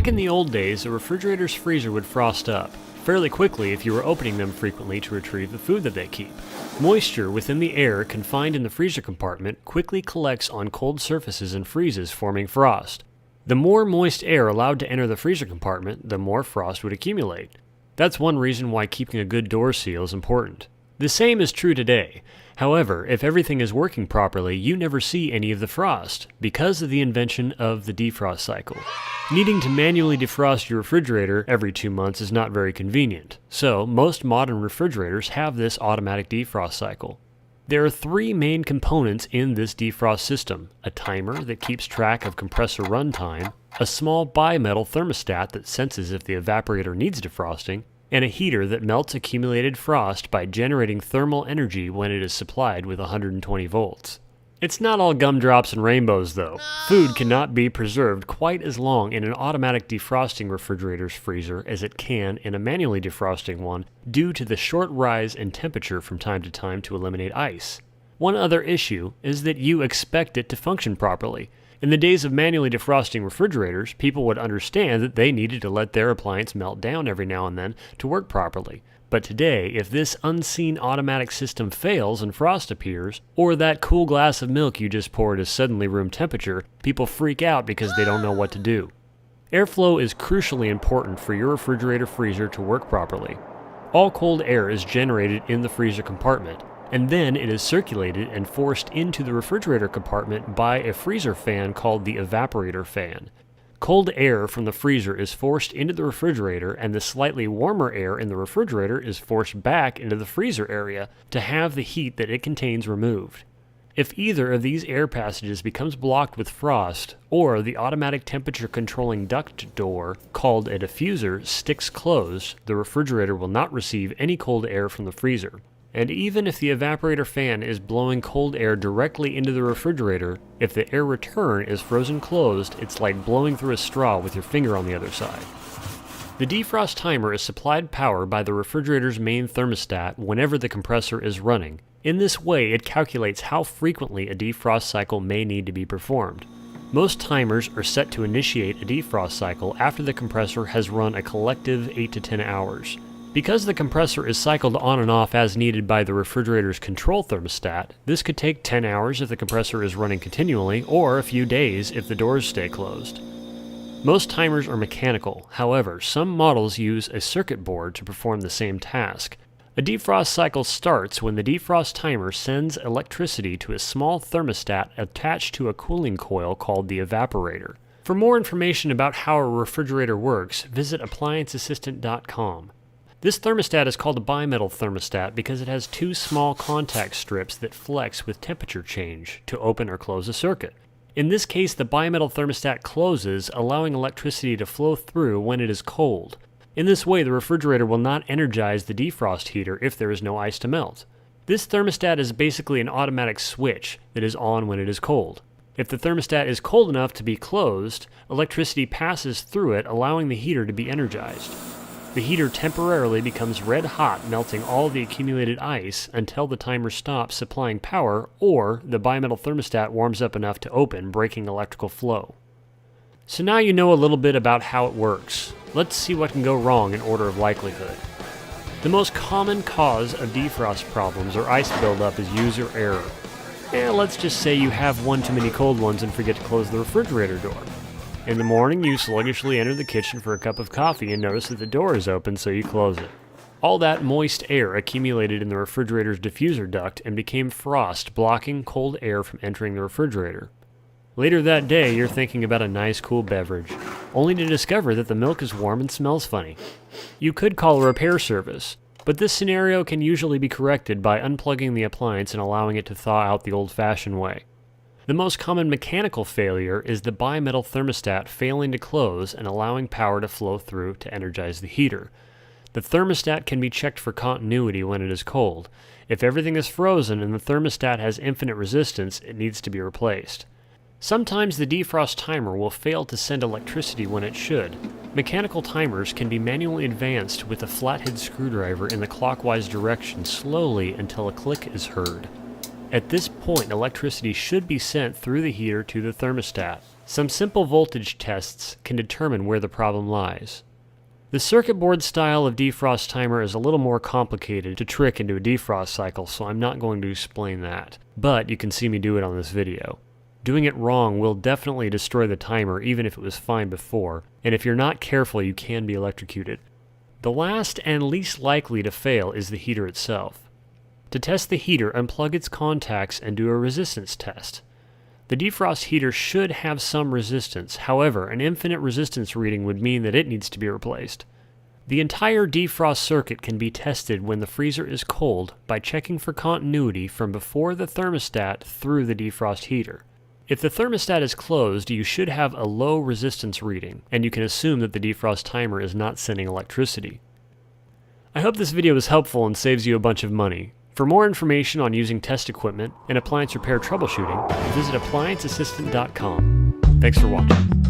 Back in the old days, a refrigerator's freezer would frost up fairly quickly if you were opening them frequently to retrieve the food that they keep. Moisture within the air confined in the freezer compartment quickly collects on cold surfaces and freezes, forming frost. The more moist air allowed to enter the freezer compartment, the more frost would accumulate. That's one reason why keeping a good door seal is important. The same is true today. However, if everything is working properly, you never see any of the frost because of the invention of the defrost cycle. Needing to manually defrost your refrigerator every 2 months is not very convenient, so most modern refrigerators have this automatic defrost cycle. There are 3 main components in this defrost system: a timer that keeps track of compressor runtime, a small bimetal thermostat that senses if the evaporator needs defrosting, and a heater that melts accumulated frost by generating thermal energy when it is supplied with 120 volts. It's not all gumdrops and rainbows though. Food cannot be preserved quite as long in an automatic defrosting refrigerator's freezer as it can in a manually defrosting one due to the short rise in temperature from time to time to eliminate ice. One other issue is that you expect it to function properly. In the days of manually defrosting refrigerators, people would understand that they needed to let their appliance melt down every now and then to work properly. But today, if this unseen automatic system fails and frost appears, or that cool glass of milk you just poured is suddenly room temperature, people freak out because they don't know what to do. Airflow is crucially important for your refrigerator freezer to work properly. All cold air is generated in the freezer compartment, and then it is circulated and forced into the refrigerator compartment by a freezer fan called the evaporator fan. Cold air from the freezer is forced into the refrigerator, and the slightly warmer air in the refrigerator is forced back into the freezer area to have the heat that it contains removed. If either of these air passages becomes blocked with frost, or the automatic temperature controlling duct door, called a diffuser, sticks closed, the refrigerator will not receive any cold air from the freezer. And even if the evaporator fan is blowing cold air directly into the refrigerator, if the air return is frozen closed, it's like blowing through a straw with your finger on the other side. The defrost timer is supplied power by the refrigerator's main thermostat whenever the compressor is running. In this way, it calculates how frequently a defrost cycle may need to be performed. Most timers are set to initiate a defrost cycle after the compressor has run a collective 8 to 10 hours. Because the compressor is cycled on and off as needed by the refrigerator's control thermostat, this could take 10 hours if the compressor is running continually, or a few days if the doors stay closed. Most timers are mechanical. However, some models use a circuit board to perform the same task. A defrost cycle starts when the defrost timer sends electricity to a small thermostat attached to a cooling coil called the evaporator. For more information about how a refrigerator works, visit APPLIENCEAssistant.com. This thermostat is called a bimetal thermostat because it has 2 small contact strips that flex with temperature change to open or close a circuit. In this case, the bimetal thermostat closes, allowing electricity to flow through when it is cold. In this way, the refrigerator will not energize the defrost heater if there is no ice to melt. This thermostat is basically an automatic switch that is on when it is cold. If the thermostat is cold enough to be closed, electricity passes through it, allowing the heater to be energized. The heater temporarily becomes red hot, melting all the accumulated ice until the timer stops supplying power, or the bimetal thermostat warms up enough to open, breaking electrical flow. So now you know a little bit about how it works. Let's see what can go wrong in order of likelihood. The most common cause of defrost problems or ice buildup is user error. Let's just say you have one too many cold ones and forget to close the refrigerator door. In the morning, you sluggishly enter the kitchen for a cup of coffee and notice that the door is open, so you close it. All that moist air accumulated in the refrigerator's diffuser duct and became frost, blocking cold air from entering the refrigerator. Later that day, you're thinking about a nice cool beverage, only to discover that the milk is warm and smells funny. You could call a repair service, but this scenario can usually be corrected by unplugging the appliance and allowing it to thaw out the old-fashioned way. The most common mechanical failure is the bimetal thermostat failing to close and allowing power to flow through to energize the heater. The thermostat can be checked for continuity when it is cold. If everything is frozen and the thermostat has infinite resistance, it needs to be replaced. Sometimes the defrost timer will fail to send electricity when it should. Mechanical timers can be manually advanced with a flathead screwdriver in the clockwise direction slowly until a click is heard. At this point, electricity should be sent through the heater to the thermostat. Some simple voltage tests can determine where the problem lies. The circuit board style of defrost timer is a little more complicated to trick into a defrost cycle, so I'm not going to explain that. But you can see me do it on this video. Doing it wrong will definitely destroy the timer even if it was fine before, and if you're not careful you can be electrocuted. The last and least likely to fail is the heater itself. To test the heater, unplug its contacts and do a resistance test. The defrost heater should have some resistance, however, an infinite resistance reading would mean that it needs to be replaced. The entire defrost circuit can be tested when the freezer is cold by checking for continuity from before the thermostat through the defrost heater. If the thermostat is closed, you should have a low resistance reading, and you can assume that the defrost timer is not sending electricity. I hope this video was helpful and saves you a bunch of money. For more information on using test equipment and appliance repair troubleshooting, visit applianceassistant.com. Thanks for watching.